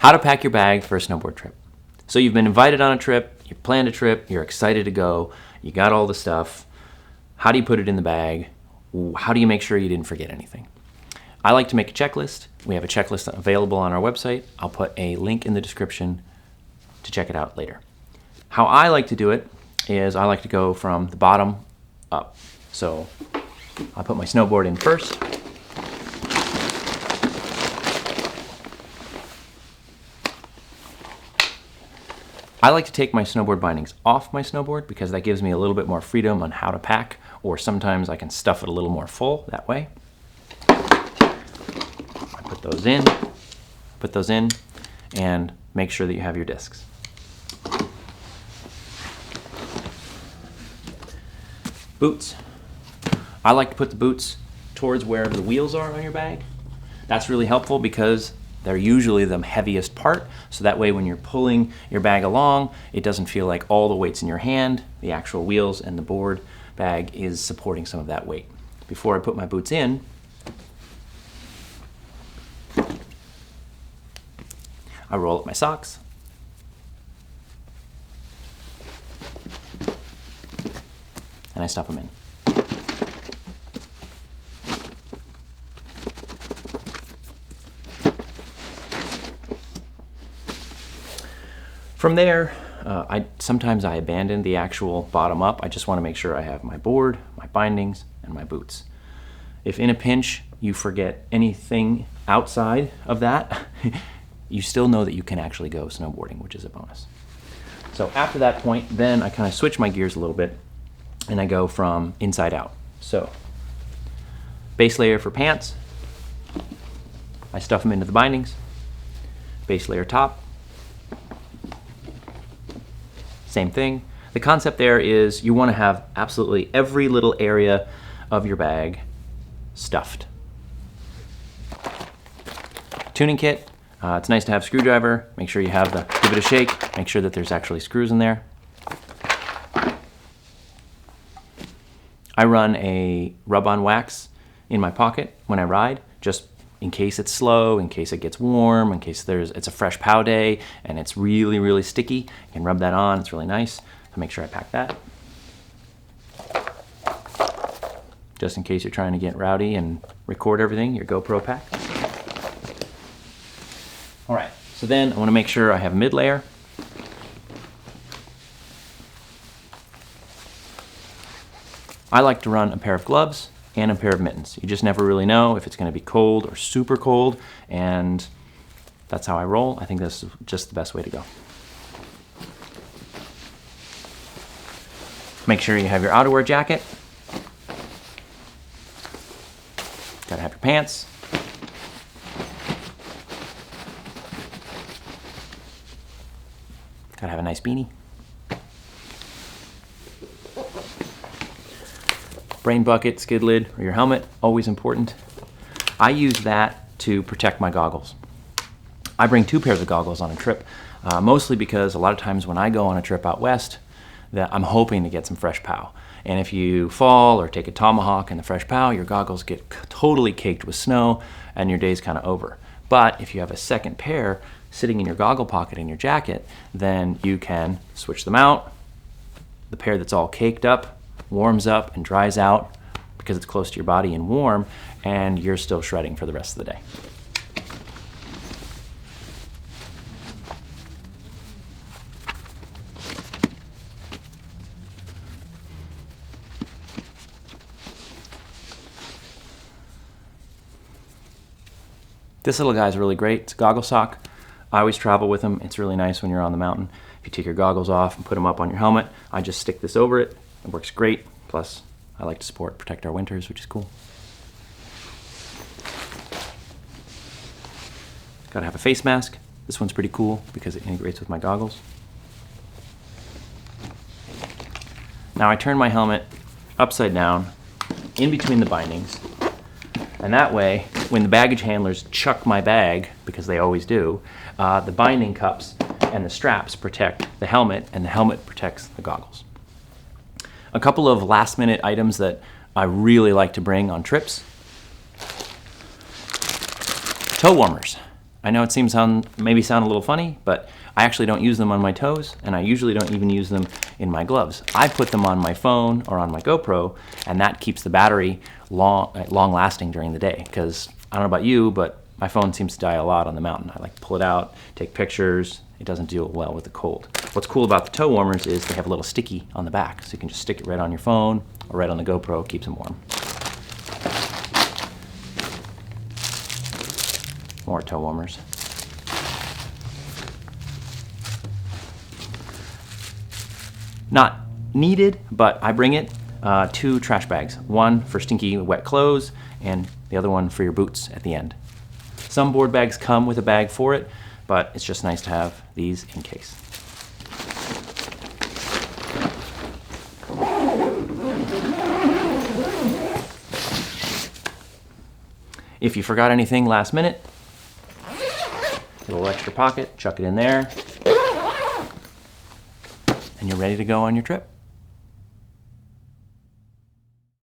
How to pack your bag for a snowboard trip. So you've been invited on a trip, you planned a trip, you're excited to go, you got all the stuff. How do you put it in the bag? How do you make sure you didn't forget anything? I like to make a checklist. We have a checklist available on our website. I'll put a link in the description to check it out later. How I like to do it is I like to go from the bottom up. So I'll put my snowboard in first. I like to take my snowboard bindings off my snowboard because that gives me a little bit more freedom on how to pack, or sometimes I can stuff it a little more full that way. I put those in, and make sure that you have your discs. Boots. I like to put the boots towards where the wheels are on your bag. That's really helpful because they're usually the heaviest part, so that way when you're pulling your bag along, it doesn't feel like all the weight's in your hand. The actual wheels and the board bag is supporting some of that weight. Before I put my boots in, I roll up my socks. And I stuff them in. From there, sometimes I abandon the actual bottom up. I just want to make sure I have my board, my bindings, and my boots. If in a pinch you forget anything outside of that, you still know that you can actually go snowboarding, which is a bonus. So after that point, then I kind of switch my gears a little bit and I go from inside out. So base layer for pants, I stuff them into the bindings. Base layer top, same thing. The concept there is you want to have absolutely every little area of your bag stuffed. Tuning kit. It's nice to have a screwdriver. Make sure you have give it a shake. Make sure that there's actually screws in there. I run a rub-on wax in my pocket when I ride, just in case it's slow, in case it gets warm, in case it's a fresh pow day and it's really, really sticky. You can rub that on, it's really nice. So make sure I pack that. Just in case you're trying to get rowdy and record everything, your GoPro pack. All right, so then I want to make sure I have a mid layer. I like to run a pair of gloves and a pair of mittens. You just never really know if it's going to be cold or super cold, and that's how I roll. I think that's just the best way to go. Make sure you have your outerwear jacket. Gotta have your pants. Gotta have a nice beanie. Brain bucket, skid lid, or your helmet, always important. I use that to protect my goggles. I bring 2 pairs of goggles on a trip, mostly because a lot of times when I go on a trip out west, that I'm hoping to get some fresh pow. And if you fall or take a tomahawk in the fresh pow, your goggles get totally caked with snow and your day's kind of over. But if you have a second pair sitting in your goggle pocket in your jacket, then you can switch them out. The pair that's all caked up warms up and dries out because it's close to your body and warm, and you're still shredding for the rest of the day. This little guy's really great. It's a Goggle Sock. I always travel with them. It's really nice when you're on the mountain. If you take your goggles off and put them up on your helmet, I just stick this over it. It works great. Plus, I like to protect our winters, which is cool. Gotta have a face mask. This one's pretty cool because it integrates with my goggles. Now I turn my helmet upside down in between the bindings, and that way, when the baggage handlers chuck my bag, because they always do, the binding cups and the straps protect the helmet, and the helmet protects the goggles. A couple of last minute items that I really like to bring on trips. Toe warmers. I know it maybe sound a little funny, but I actually don't use them on my toes, and I usually don't even use them in my gloves. I put them on my phone or on my GoPro, and that keeps the battery long lasting during the day, because I don't know about you, but my phone seems to die a lot on the mountain. I like to pull it out, take pictures. It doesn't deal well with the cold. What's cool about the toe warmers is they have a little sticky on the back, so you can just stick it right on your phone or right on the GoPro. It keeps them warm. More toe warmers. Not needed, but I bring it. 2 trash bags. One for stinky, wet clothes, and the other one for your boots at the end. Some board bags come with a bag for it, but it's just nice to have these in case. If you forgot anything last minute, a little extra pocket, chuck it in there, and you're ready to go on your trip.